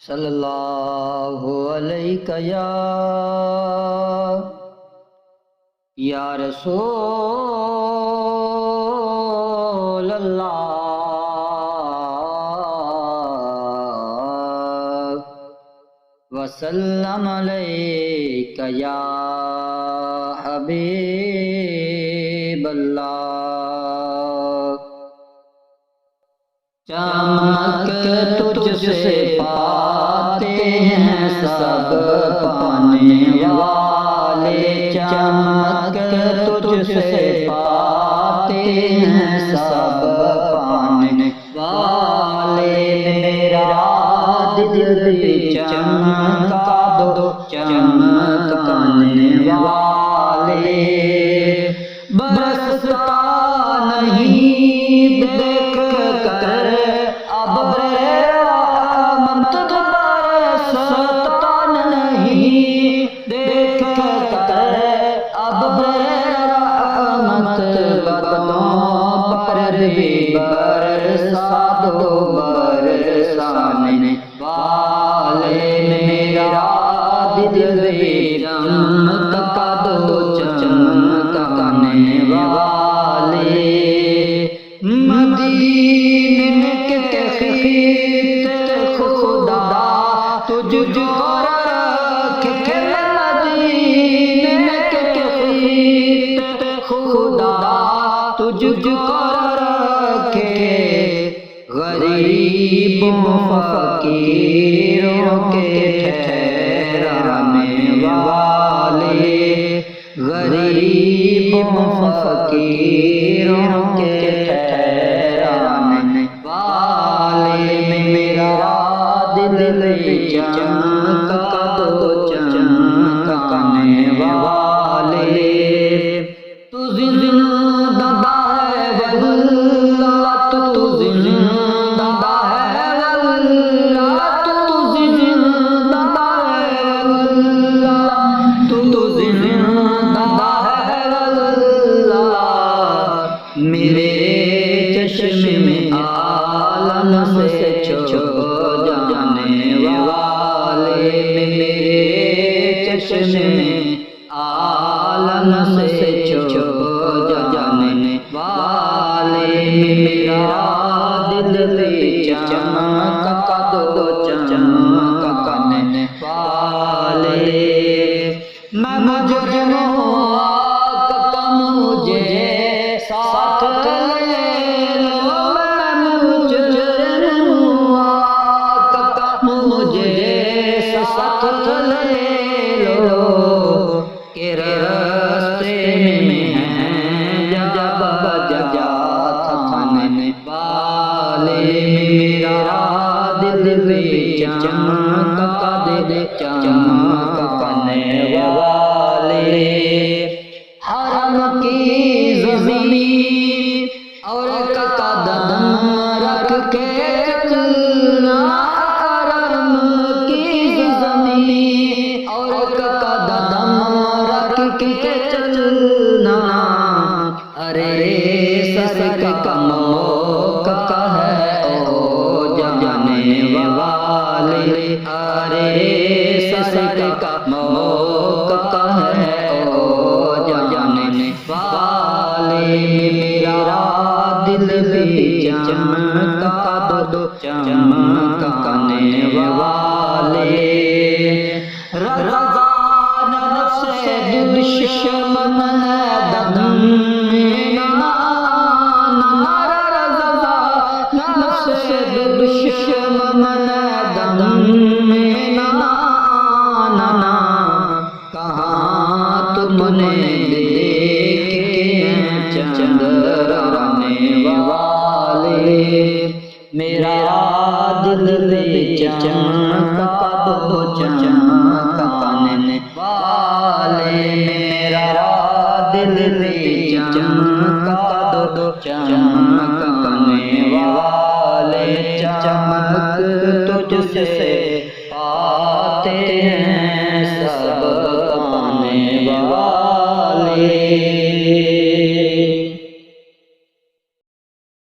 صلی اللہ علیہ یا رسول اللہ وسلم علیک یا حبیب اللہ۔ چمک تجھ سے پاتے ہیں سب پانے والے، چمک تجھ سے پاتے ہیں سب پانے والے، میرا دل بھی چمکا دو چمکانے والے، برستا نہیں دیکھ کر ابر رحمت، برستا نہیں دیکھ کر ابر رحمت، بدنوں پر بھی برسا دو برسانے والے، میرا دل بھی چمکا دو چمکانے والے، مدینے کے خطے خدا تجھ کو رکھے، مدینے کے خطے خدا تجھ کو رکھے، غریبوں فقیروں کے ٹھہرانے والے، غریبوں فقیروں کے ٹھہرانے والے، میرا دل چمکا دو چمکانے والے، تو زندہ ہے واللہ، تو زندہ ہے واللہ، تو زندہ ہے واللہ، تو زندہ ہے واللہ، میرے چشم میں عالم سے چھو جانے والے، میرے چشم میں عالم سے چھو جانے والے، میرا دل چمکا دو چمکانے والے، میں مجرم ہوں آقا مجھے ساتھ لے لو، میں مجرم ہوں آقا مجھے ساتھ لے لو، کہ راستے میں ہیں جب جا تھانے والے، میرا دل بھی چمکا دے چمکانے والے، حرم کی زمین اور قدم رکھ کے چلنا، حرم کی زمین اور قدم رکھ کے چلنا، ارے سسک کا موقع ہے او جانے والے، ارے سسک کا موقع ہے او جانے والے، میرا دل بھی چمکا دو چمکانے والے، رضا نفس سے دشمن ہے دم میں نہ آنا، رضا نفس سے دشمن ہے دم میں نہ آنا، کہاں تم نے دیکھے ہیں چندرانے والے، میرا دل بھی چمکا دو چمکانے والے، میرا دل بھی چمکا دو چمکانے والے۔